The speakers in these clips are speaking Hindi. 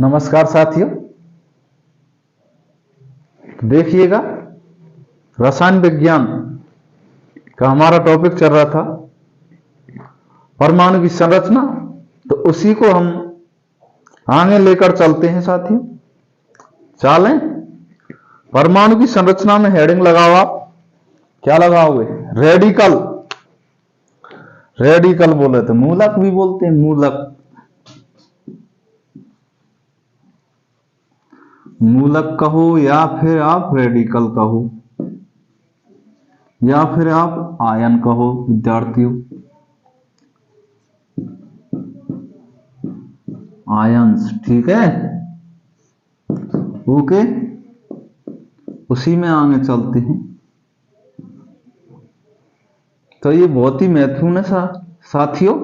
नमस्कार साथियों, देखिएगा रसायन विज्ञान का हमारा टॉपिक चल रहा था परमाणु की संरचना। तो उसी को हम आगे लेकर चलते हैं साथियों। चलें, परमाणु की संरचना में हेडिंग लगाओ। आप क्या लगाओगे? रेडिकल। रेडिकल बोले तो मूलक भी बोलते हैं, मूलक। मूलक कहो या फिर आप रेडिकल कहो या फिर आप आयन कहो विद्यार्थियों। आयंस, ठीक है, ओके। उसी में आगे चलते हैं। तो ये बहुत ही महत्वपूर्ण है साथियों।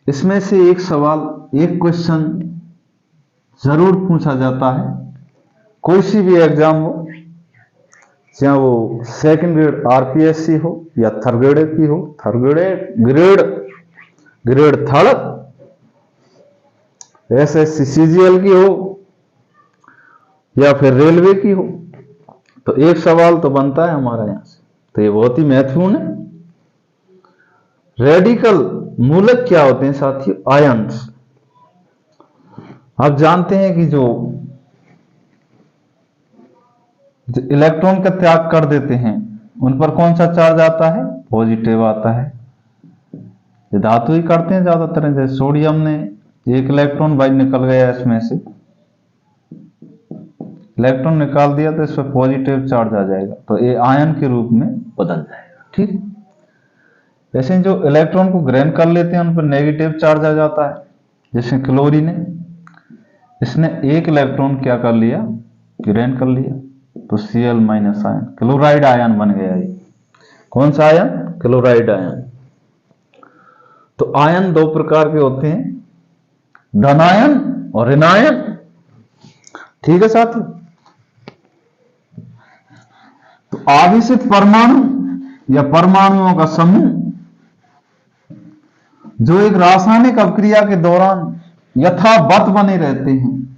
इसमें से एक सवाल, एक क्वेश्चन जरूर पूछा जाता है, कोई सी भी एग्जाम हो, चाहे वो सेकंड ग्रेड आरपीएससी हो या थर्ड ग्रेड की हो, ग्रेड थर्ड एसएससी सीजीएल की हो या फिर रेलवे की हो, तो एक सवाल तो बनता है हमारा यहां से। तो ये बहुत ही महत्वपूर्ण है। रेडिकल मूलक क्या होते हैं साथियों? आयंस। आप जानते हैं कि जो इलेक्ट्रॉन का त्याग कर देते हैं उन पर कौन सा चार्ज आता है? पॉजिटिव आता है। ये धातु ही करते हैं ज्यादातर। जैसे सोडियम ने एक इलेक्ट्रॉन भाई निकल गया, इसमें से इलेक्ट्रॉन निकाल दिया तो इस पर पॉजिटिव चार्ज आ जाएगा, तो ये आयन के रूप में बदल जाएगा। ठीक, वैसे जो इलेक्ट्रॉन को ग्रहण कर लेते हैं उन पर नेगेटिव चार्ज आ जाता है। जैसे क्लोरीन है, इसने एक इलेक्ट्रॉन क्या कर लिया? ग्रहण कर लिया, तो Cl- आयन, क्लोराइड आयन बन गया। ये कौन सा आयन? Chloride ion. तो आयन दो प्रकार के होते हैं, धनायन और ऋणायन। ठीक है साथियों। तो आवेशित परमाणु या परमाणुओं का समूह जो एक रासायनिक अभिक्रिया के दौरान यथावत बने रहते हैं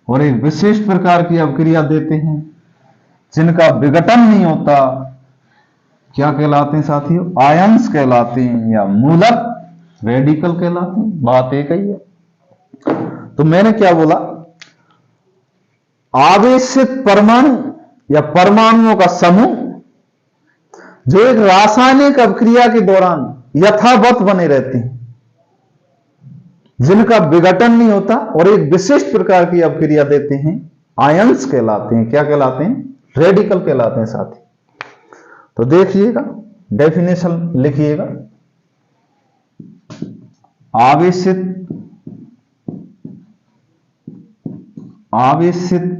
और एक विशिष्ट प्रकार की अभिक्रिया देते हैं, जिनका विघटन नहीं होता, क्या कहलाते हैं साथियों? आयंस कहलाते हैं या मूलक, रेडिकल कहलाते हैं। बात एक ही है। तो मैंने क्या बोला? आवेशित परमाणु या परमाणुओं का समूह जो एक रासायनिक अभिक्रिया के दौरान यथावत बने रहते हैं, जिनका विघटन नहीं होता और एक विशिष्ट प्रकार की अभिक्रिया देते हैं, आयंस कहलाते हैं। क्या कहलाते हैं? रेडिकल कहलाते हैं साथी। तो देखिएगा, डेफिनेशन लिखिएगा। आवेशित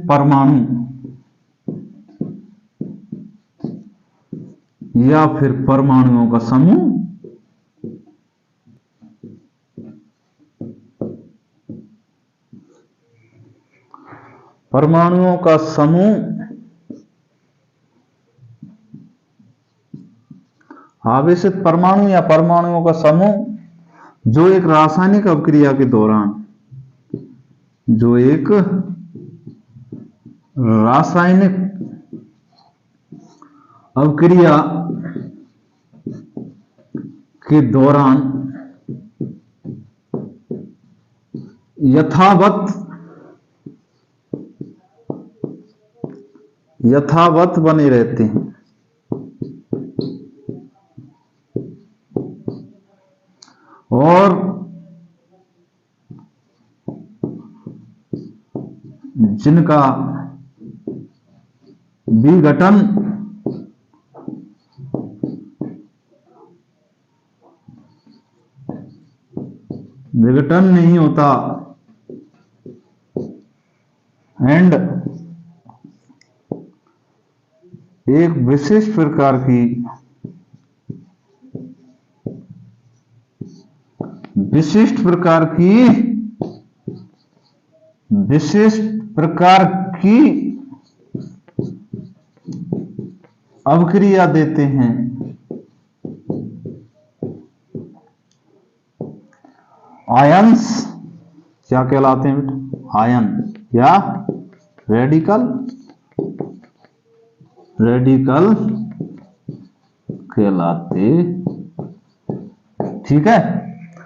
परमाणु या फिर परमाणुओं का समूह आवेशित परमाणु या परमाणुओं का समूह जो एक रासायनिक अभिक्रिया के दौरान यथावत बने रहते हैं और जिनका विघटन नहीं होता एंड एक विशिष्ट प्रकार की अभिक्रिया देते हैं। आयंस क्या कहलाते हैं बेटा? आयन या रेडिकल कहलाते। ठीक है,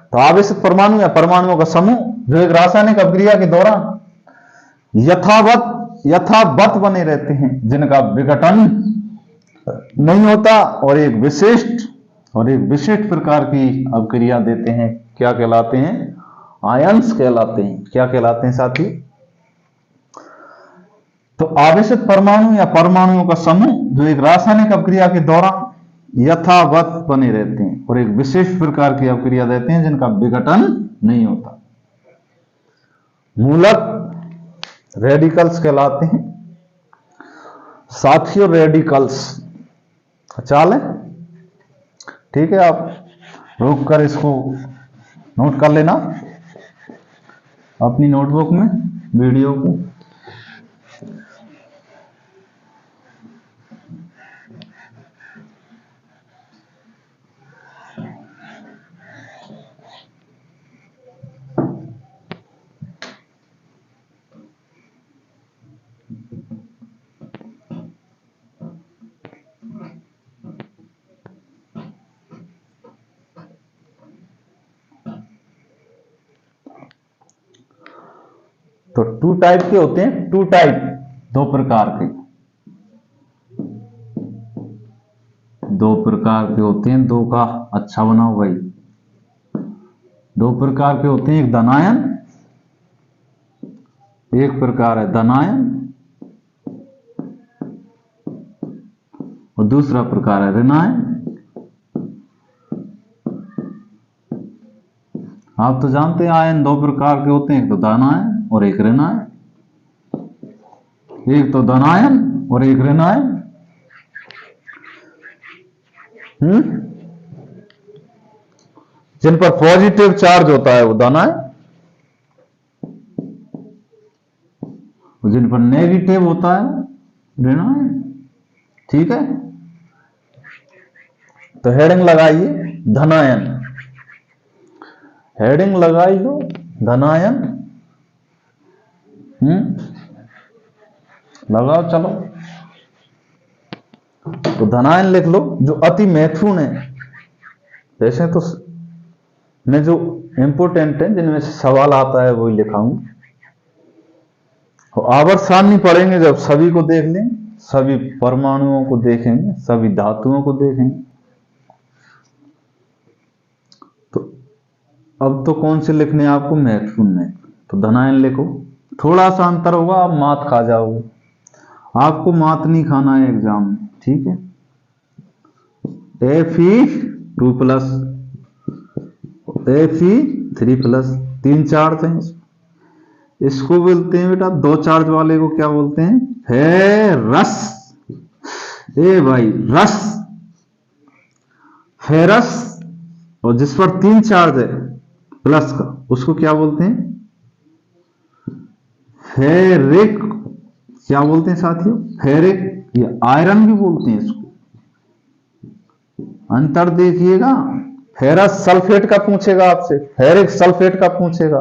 तो आवेशित परमाणु या परमाणुओं का समूह जो एक रासायनिक अभिक्रिया के दौरान यथावत बने रहते हैं, जिनका विघटन नहीं होता और एक विशिष्ट प्रकार की अभिक्रिया देते हैं, क्या कहलाते हैं? आयंस कहलाते हैं। क्या कहलाते हैं साथी? तो आवेशित परमाणु या परमाणुओं का समूह जो एक रासायनिक अभिक्रिया के दौरान यथावत बने रहते हैं और एक विशेष प्रकार की अभिक्रिया देते हैं, जिनका विघटन नहीं होता, मूलक रेडिकल्स कहलाते हैं। साथियों, रेडिकल्स चाल है, ठीक है, आप रुक कर इसको नोट कर लेना अपनी नोटबुक में वीडियो को। तो टू टाइप के होते हैं, टू टाइप, दो प्रकार के होते हैं। दो का अच्छा बनाओ भाई। दो प्रकार के होते हैं, एक धनायन, एक प्रकार है धनायन और दूसरा प्रकार है ऋणायन। आप तो जानते हैं आयन दो प्रकार के होते हैं, एक तो धनायन और एक ऋणायन। एक तो धनायन और एक ऋणायन। जिन पर पॉजिटिव चार्ज होता है वो धनायन, जिन पर नेगेटिव होता है ऋणायन। ठीक है, तो हेडिंग लगाइए धनायन, हेडिंग लगाई हो धनायन। लगाओ चलो। तो धनायन लिख लो, जो अति महत्वपूर्ण है। वैसे तो मैं जो इंपोर्टेंट है, जिनमें से सवाल आता है वही लिखाऊंगा। आवर्त सारणी पढ़ेंगे जब सभी को देख लें, सभी परमाणुओं को देखेंगे, सभी धातुओं को देखेंगे। तो अब तो कौन से लिखने आपको? महत्वपूर्ण में। तो धनायन लिखो, थोड़ा सा अंतर होगा, आप मात खा जाओगे। आपको मात नहीं खाना है एग्जाम में, ठीक है। Fe2+, Fe3+, 3 चार्ज हैं। इसको बोलते हैं बेटा, 2 चार्ज वाले को क्या बोलते हैं? फेरस। ए भाई, रस, फेरस। और जिस पर 3 चार्ज है प्लस का, उसको क्या बोलते हैं? फेरिक। क्या बोलते हैं साथियों? फेरिक या आयरन भी बोलते हैं इसको। अंतर देखिएगा, फेरस सल्फेट का पूछेगा आपसे, फेरिक सल्फेट का पूछेगा,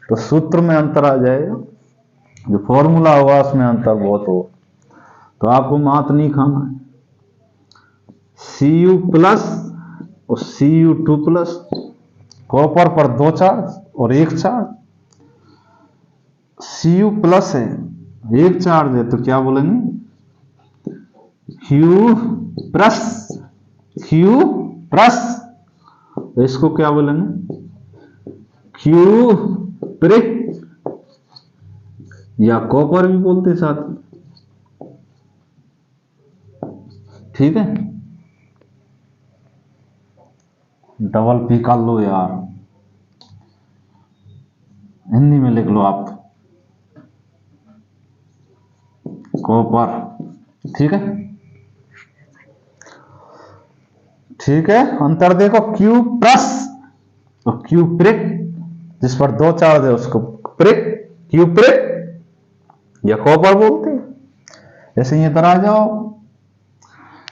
तो सूत्र में अंतर आ जाएगा, जो फॉर्मूला होगा उसमें अंतर बहुत होगा। तो आपको मात नहीं खाना है। Cu+ और Cu2+, कॉपर पर 2 चार्ज और 1 चार्ज। Cu+ है, 1 चार्ज है, तो क्या बोलेंगे? Q+। इसको क्या बोलेंगे? Q', या कॉपर भी बोलते साथ। ठीक है, डबल पी कर लो यार, हिंदी में लिख लो आप, कॉपर। ठीक है, ठीक है। अंतर देखो, Q+ और Q', जिस पर 2 चार्ज है उसको Q' या कॉपर बोलते हैं। ऐसे ही इधर आ जाओ,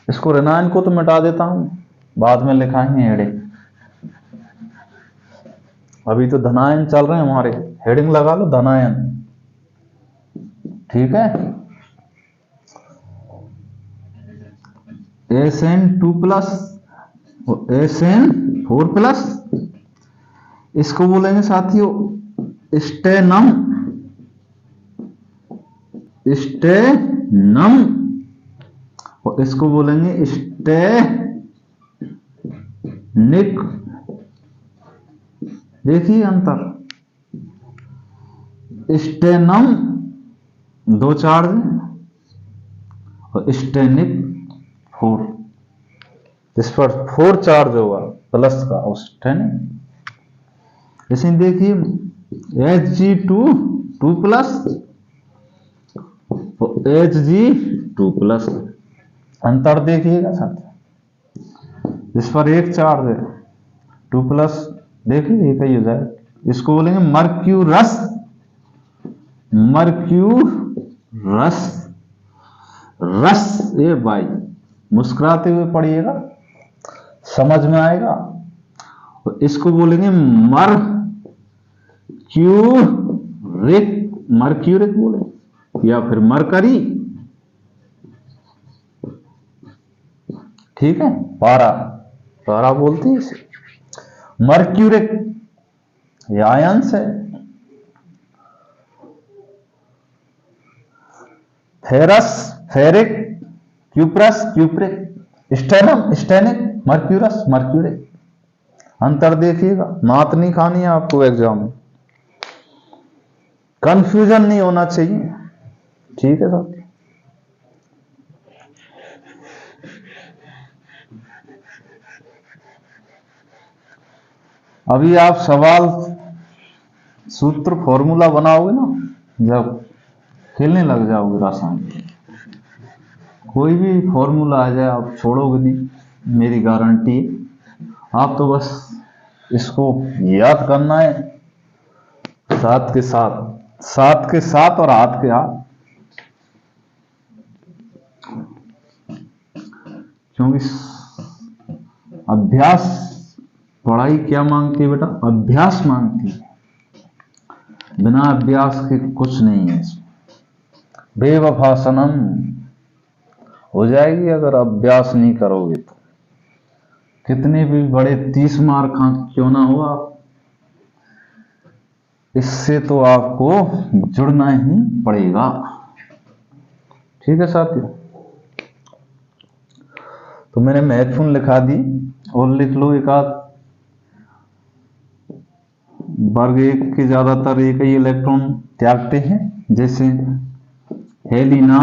इसको ऋणायन को तो मिटा देता हूं, बाद में लिखाएंगे हेडिंग। अभी तो धनायन चल रहे हैं हमारे, हेडिंग लगा लो धनायन, ठीक है। Sn2+, Sn4+, इसको बोलेंगे साथियों स्टेनम, स्टेनम, और इसको बोलेंगे स्टेनिक। देखिए अंतर, स्टेनम 2 चार्ज और स्टेनिक 4, इस पर 4 चार्ज होगा प्लस का और स्टेनिक। इसे देखिए Hg2+ और Hg2+, अंतर देखिएगा साथ, इस पर 1 चार्ज है 2+, देखिए एक ही हो जाए। इसको बोलेंगे मर्क्यूरस, मर्क्यूरस, रस, ये भाई मुस्कुराते हुए पढ़िएगा समझ में आएगा। और इसको बोलेंगे मर्क्यूरिक, मर्क्यूरिक बोले या फिर मरकरी, ठीक है। पारा, पारा बोलते हैं इसे, मर्क्यूरिक ये आयंस है। Ferrous, ferric, cuprous, cupric, stannous, stannic, mercurous, mercuric. अंतर देखिएगा, मात नहीं खानी है आपको एग्जाम में, कंफ्यूजन नहीं होना चाहिए, ठीक है साथी। अभी आप सवाल सूत्र फॉर्मूला बनाओगे ना, जब खेलने लग जाओगे रासायन, कोई भी फॉर्मूला आ जाए आप छोड़ोगे नहीं, मेरी गारंटी है। आप तो बस इसको याद करना है साथ के साथ, साथ के साथ और हाथ के हाथ, क्योंकि अभ्यास, पढ़ाई क्या मांगती है बेटा, अभ्यास मांगती है, बिना अभ्यास के कुछ नहीं है इसमें। बेवफा सनम हो जाएगी अगर अभ्यास नहीं करोगे तो, कितने भी बड़े 30 मार्क क्यों ना हो आप, इससे तो आपको जुड़ना ही पड़ेगा, ठीक है साथियों। तो मैंने महत्वपूर्ण लिखा दी, और लिख लो एक आध, वर्ग 1 के ज्यादातर एक ही इलेक्ट्रॉन त्यागते हैं, जैसे हेलिना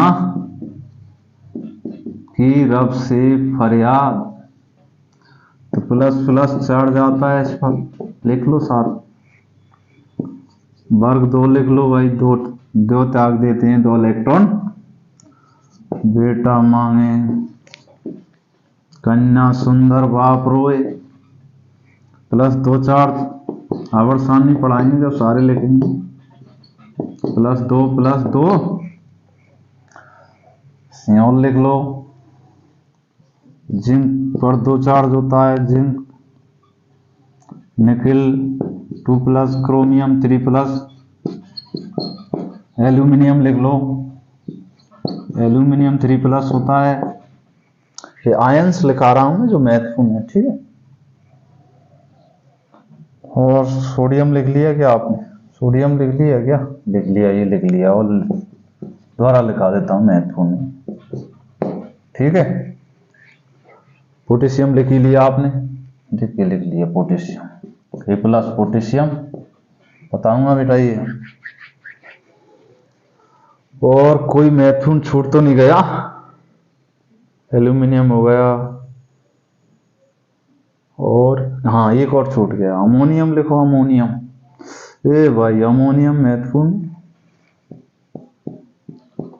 की रब से फरियाद, तो प्लस प्लस चढ़ जाता है इस पर, लिख लो साथ। वर्ग 2 लिख लो भाई, दो त्याग देते हैं 2 इलेक्ट्रॉन, बेटा मांगे कन्या सुंदर बाप रोए, प्लस 2 चार्ज, आवर्त सारणी पढ़ाएंगे जब सारे लिखेंगे, +2 +2, और लिख लो जिंक पर 2 चार्ज होता है, जिंक, निकिल 2+, क्रोमियम 3+, एल्यूमिनियम लिख लो, एल्यूमिनियम 3+ होता है। ये आयंस लिखा रहा हूं मैं जो महत्वपूर्ण है, ठीक है। और सोडियम लिख लिया क्या आपने, सोडियम लिख लिया क्या, लिख लिया, ये लिख लिया, और दोबारा लिखा देता हूं महत्वपूर्ण, ठीक है। पोटेशियम लिख ही लिया आपने, देखिए लिख लिया पोटेशियम, A+ पोटेशियम बताऊंगा बेटा ये। और कोई महत्वपूर्ण छूट तो नहीं गया, एल्यूमिनियम हो गया, और हाँ एक और छूट गया, अमोनियम लिखो, अमोनियम, ए भाई अमोनियम महत्वपूर्ण,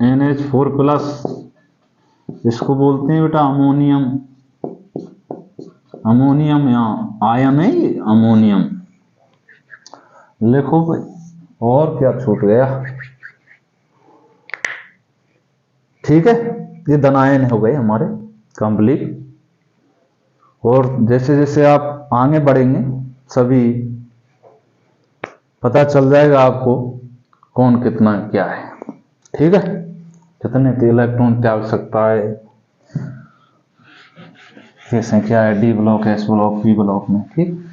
NH4+, इसको बोलते हैं बेटा अमोनियम, अमोनियम यहाँ आयन है ये, अमोनियम लिखो भाई। और क्या छूट गया, ठीक है। ये धनायन हो गए हमारे कंप्लीट। और जैसे जैसे आप आगे बढ़ेंगे सभी पता चल जाएगा आपको कौन कितना क्या है। ठीक है, कितने तो इलेक्ट्रॉन की आवश्यकता है, कैसे क्या है, D block, S block, P block में। ठीक,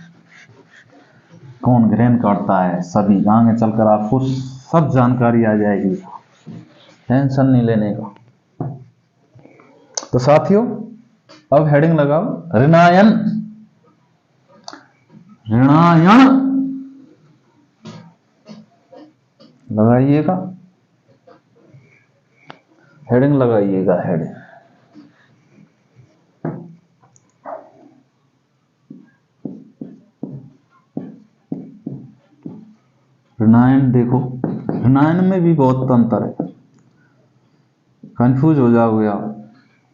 कौन ग्रेन काटता है, सभी आगे चलकर आपको सब जानकारी आ जाएगी, टेंशन नहीं लेने का। तो साथियों अब हेडिंग लगाओ ऋणायन, ऋणायन लगाइएगा, हेडिंग लगाइएगा, हेडिंग। ऋणायन देखो, ऋणायन में भी बहुत अंतर है, कंफ्यूज हो जाओगे आप।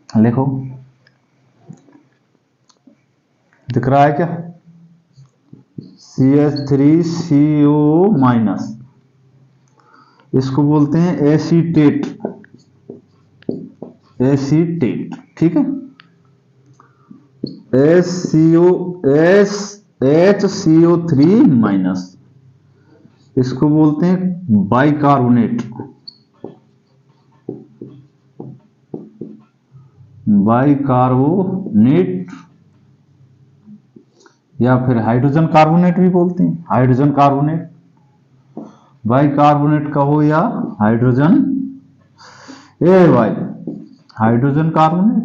लिखो, दिख रहा है क्या, CH3CO माइनस, इसको बोलते हैं एसीटेट, एसीटेट। ठीक है, HCO3 माइनस, इसको बोलते हैं बाइकार्बोनेट, बाइकार्बोनेट या फिर हाइड्रोजन कार्बोनेट भी बोलते हैं, हाइड्रोजन कार्बोनेट, बाइकार्बोनेट कहो या हाइड्रोजन, ए भाई हाइड्रोजन कार्बोनेट।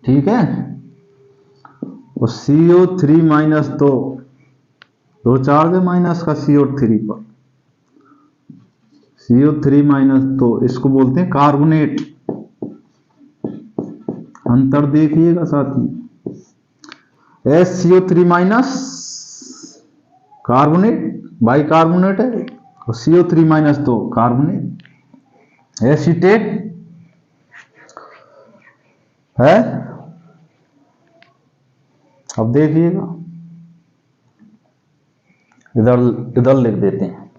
ठीक है, और CO3 माइनस दो चार्ज है माइनस का CO3 पर, CO3 माइनस तो इसको बोलते हैं कार्बोनेट। अंतर देखिएगा साथी, SCO3 माइनस कार्बोनेट, बाइकार्बोनेट है, और CO3 माइनस तो कार्बोनेट, एसीटेट है। अब देखिएगा, इधर लिख देते हैं,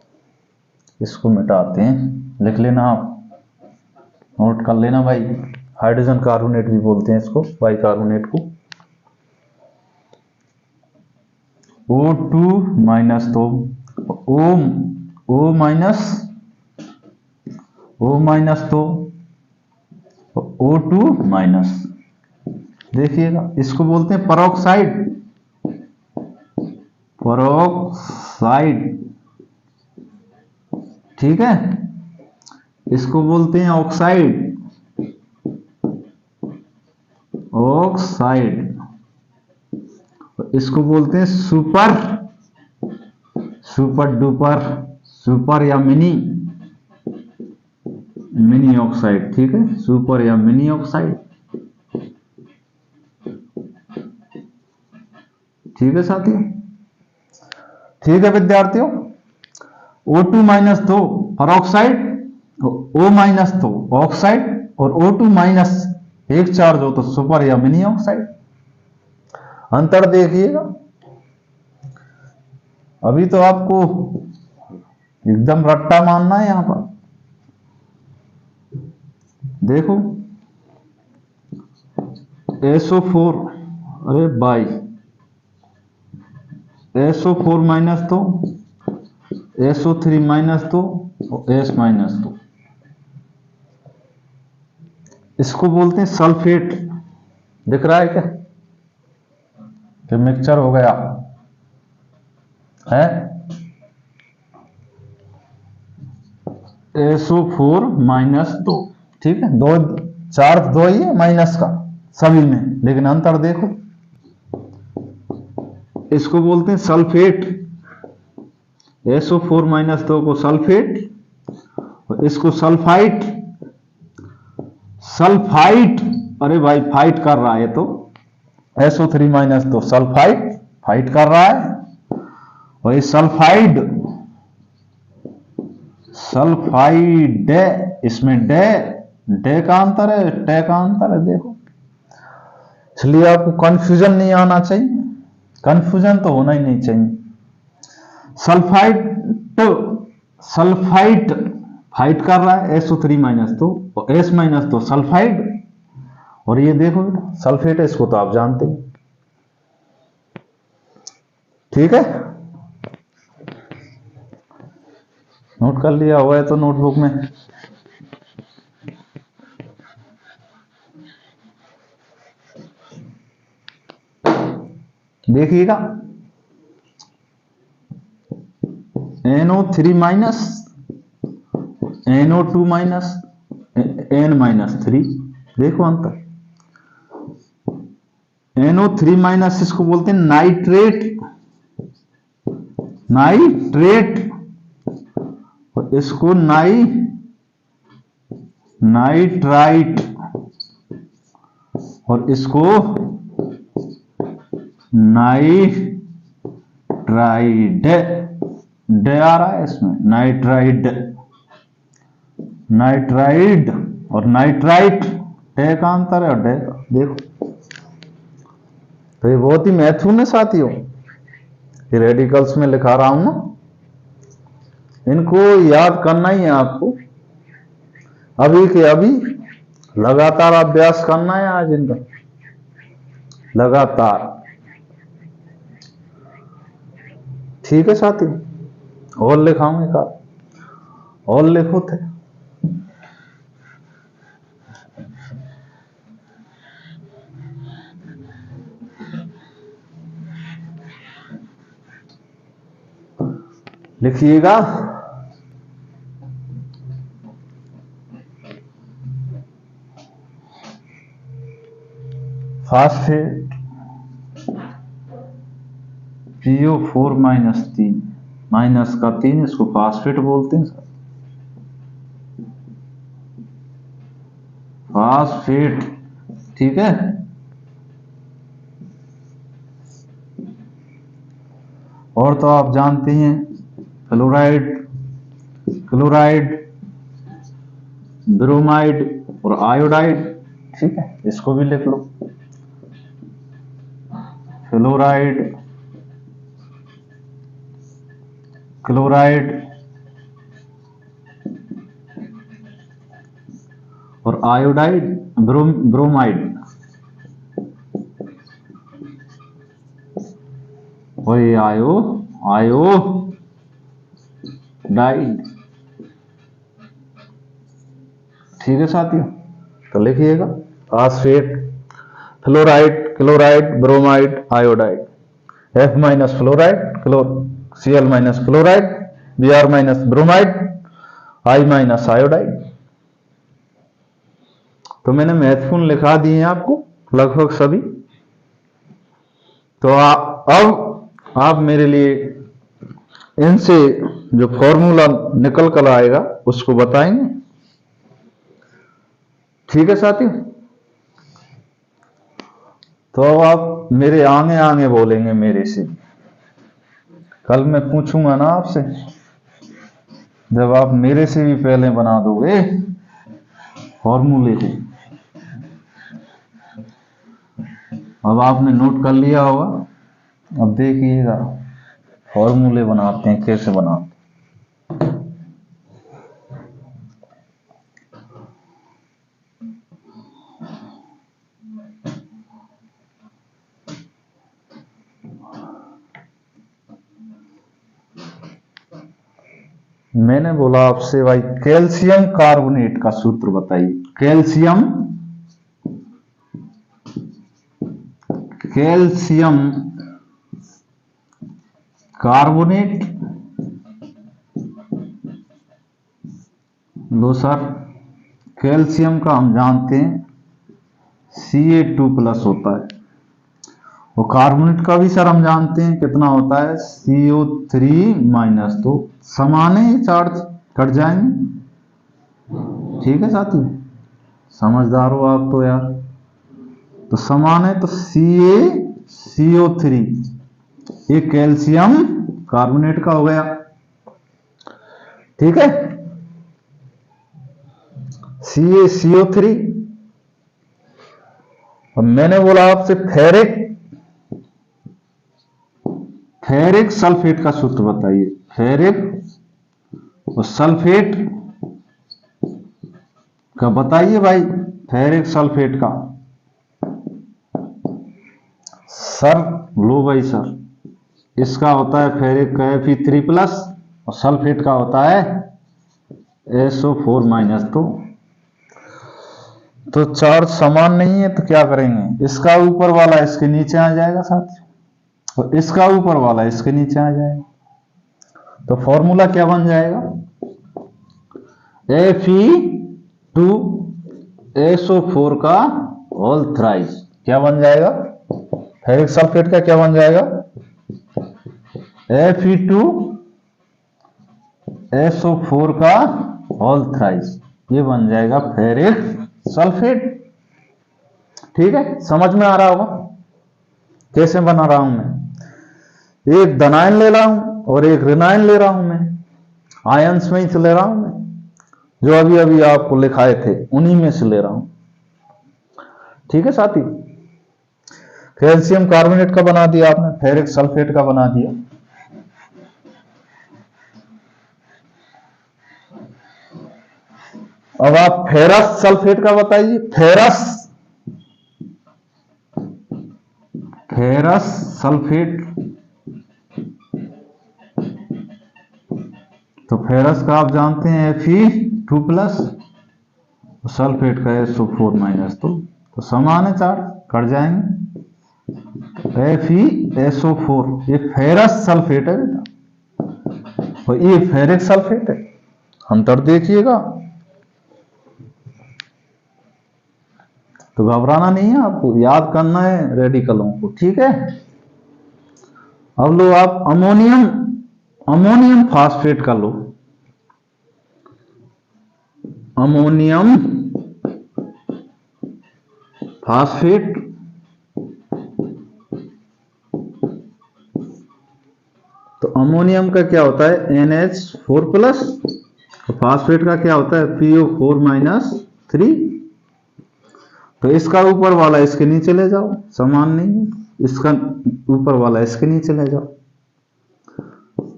इसको मिटाते हैं, लिख लेना आप, नोट कर लेना भाई। हाइड्रोजन कार्बोनेट भी बोलते हैं इसको, बाइकार्बोनेट को। O2 माइनस तो O माइनस तो O2 माइनस, देखिएगा इसको बोलते हैं परोक्साइड, परोक्साइड। ठीक है, इसको बोलते हैं ऑक्साइड, ऑक्साइड। इसको बोलते हैं सुपर, सुपर डुपर, सुपर या मिनी, मिनी ऑक्साइड। ठीक है, सुपर या मिनी ऑक्साइड। ठीक है साथियों, ठीक है विद्यार्थियों, O2 माइनस तो परोक्साइड, O माइनस तो ऑक्साइड, और O2 माइनस एक चार्ज हो तो सुपर या मिनी ऑक्साइड। अंतर देखिएगा, अभी तो आपको एकदम रट्टा मानना है यहां पर। देखो SO4, अरे भाई SO4 माइनस तो SO3 माइनस तो S माइनस तो, इसको बोलते हैं सल्फेट। दिख रहा है क्या कि मिक्सचर हो गया है, SO4 माइनस 2। ठीक है, दो चार्ज दो ही है माइनस का सभी में, लेकिन अंतर देखो, इसको बोलते हैं सल्फेट, SO4 माइनस 2 को सल्फेट, और इसको सल्फाइट, सल्फाइट। अरे भाई फाइट कर रहा है, तो SO3 माइनस 2 सल्फाइट, फाइट कर रहा है, और ये सल्फाइड, सल्फाइड, इसमें डे का अंतर है, टे का अंतर है। देखो, इसलिए आपको कंफ्यूजन नहीं आना चाहिए, कंफ्यूजन तो होना ही नहीं चाहिए। सल्फाइड, सल्फाइड फाइट कर रहा है, SO3 माइनस 2 और S माइनस 2 सल्फाइड, और ये देखो सल्फेट है, इसको तो आप जानते हैं। ठीक है, नोट कर लिया हुआ है तो नोटबुक में। देखिएगा NO3 minus NO2 minus N-3, देखो अंतर। NO3 माइनस इसको बोलते हैं नाइट्रेट, नाइट्रेट, और इसको नाइट्राइट, और इसको नाइट्राइड, डे आ रहा है इसमें, नाइट्राइड, नाइट्राइड और नाइट्राइट, डे का अंतर है और डे का, देखो। तो ये बहुत ही महत्वपूर्ण है साथियों, ये रेडिकल्स में लिखा रहा हूं ना, इनको याद करना ही है आपको, अभी के अभी लगातार अभ्यास करना है आज इनका, लगातार। ठीक है साथियों, और लिखाऊंगे का, और लिखो थे। लिखिएगा फास्फेट PO4 माइनस 3, माइनस का 3, इसको फास्फेट बोलते हैं सर, फास्फेट। ठीक है, और तो आप जानते हैं फ्लोराइड, क्लोराइड, ब्रोमाइड और आयोडाइड। ठीक है, इसको भी लिख लो, फ्लोराइड, क्लोराइड और आयोडाइड, ब्रोमाइड, और ये आयोडाइड। ठीक है साथियों, तो लिखिएगा phosphate, fluoride, chloride, bromide, iodide, F minus fluoride, Cl minus chloride, Br minus bromide, I minus iodide. तो मैंने महत्वपूर्ण लिखा दिए हैं आपको लगभग सभी। तो अब आप मेरे लिए इनसे जो फॉर्मूला निकल कर आएगा उसको बताएंगे। ठीक है साथियों, तो अब आप मेरे आगे आगे बोलेंगे मेरे से। कल मैं पूछूंगा ना आपसे, जब आप मेरे से भी पहले बना दोगे फॉर्मूले को। अब आपने नोट कर लिया होगा, अब देखिएगा फॉर्मूले बनाते हैं, कैसे बनाते हैं। मैंने बोला आपसे भाई कैल्शियम कार्बोनेट का सूत्र बताइए। कैल्शियम कार्बोनेट, लो सर, कैल्शियम का हम जानते हैं Ca2+ होता है, और कार्बोनेट का भी सर हम जानते हैं कितना होता है, CO3-। तो समान है, चार्ज कट जाएंगे। ठीक है साथियों, समझदार हो आप तो यार। तो समान है, तो CO3 ये कैल्शियम कार्बोनेट का हो गया। ठीक है, CO3। और मैंने बोला आपसे फेरिक सल्फेट का सूत्र बताइए। फेरिक और सल्फेट का बताइए भाई, फेरिक सल्फेट का। सर लो भाई सर, इसका होता है फेरिक का Fe3+ और सल्फेट का होता है SO4-। तो चार्ज समान नहीं है तो क्या करेंगे, इसका ऊपर वाला इसके नीचे आ जाएगा साथियों और इसका ऊपर वाला इसके नीचे आ जाएगा। तो फॉर्मूला क्या बन जाएगा, Fe2SO4 का होल थ्राइस। क्या बन जाएगा, फेरिक सल्फेट का क्या बन जाएगा, Fe2SO4 का होल थ्राइस। ये बन जाएगा फेरिक सल्फेट। ठीक है, समझ में आ रहा होगा कैसे बना रहा हूं मैं। एक धनायन ले रहा हूं और एक ऋणायन ले रहा हूं मैं, आयंस में ही से ले रहा हूं मैं, जो अभी अभी आपको लिखाए थे उन्हीं में से ले रहा हूं। ठीक है साथी, कैल्शियम कार्बोनेट का बना दिया आपने, फेरिक सल्फेट का बना दिया। अब आप फेरस सल्फेट का बताइए, फेरस सल्फेट। तो फेरस का आप जानते हैं Fe2+, सल्फेट का SO4-। तो समान है, चार्ज कट जाएंगे। FeSO4 ये फेरस सल्फेट है बेटा और ये फेरिक सल्फेट है। अंतर देखिएगा, तो घबराना नहीं है, आपको याद करना है रेडिकलों को। ठीक है, अब लो आप अमोनियम फास्फेट का लो, अमोनियम फास्फेट। तो अमोनियम का क्या होता है NH4+, और फास्फेट का क्या होता है PO4-3। तो इसका ऊपर वाला इसके नीचे ले जाओ, समान नहीं, इसका ऊपर वाला इसके नीचे ले जाओ।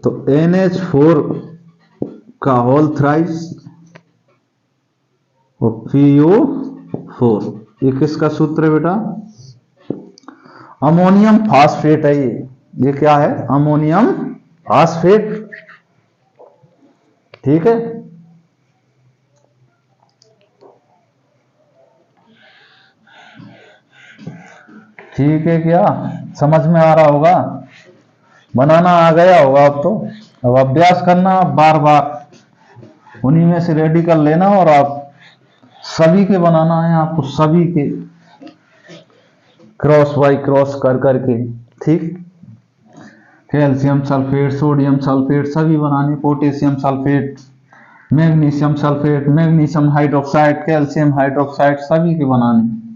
तो NH4 का होल थ्राइस और PO4, ये किसका सूत्र है बेटा, अमोनियम फास्फेट है ये क्या है, अमोनियम फास्फेट। ठीक है, ठीक है, क्या समझ में आ रहा होगा, बनाना आ गया होगा अब तो। अब अभ्यास करना बार बार, उन्हीं में से रेडिकल लेना और आप सभी के बनाना है आपको, सभी के क्रॉस बाई क्रॉस कर करके। ठीक, कैल्शियम सल्फेट, सोडियम सल्फेट सभी बनाने, potassium sulphate, magnesium sulphate, magnesium hydroxide, calcium hydroxide सभी के बनाने।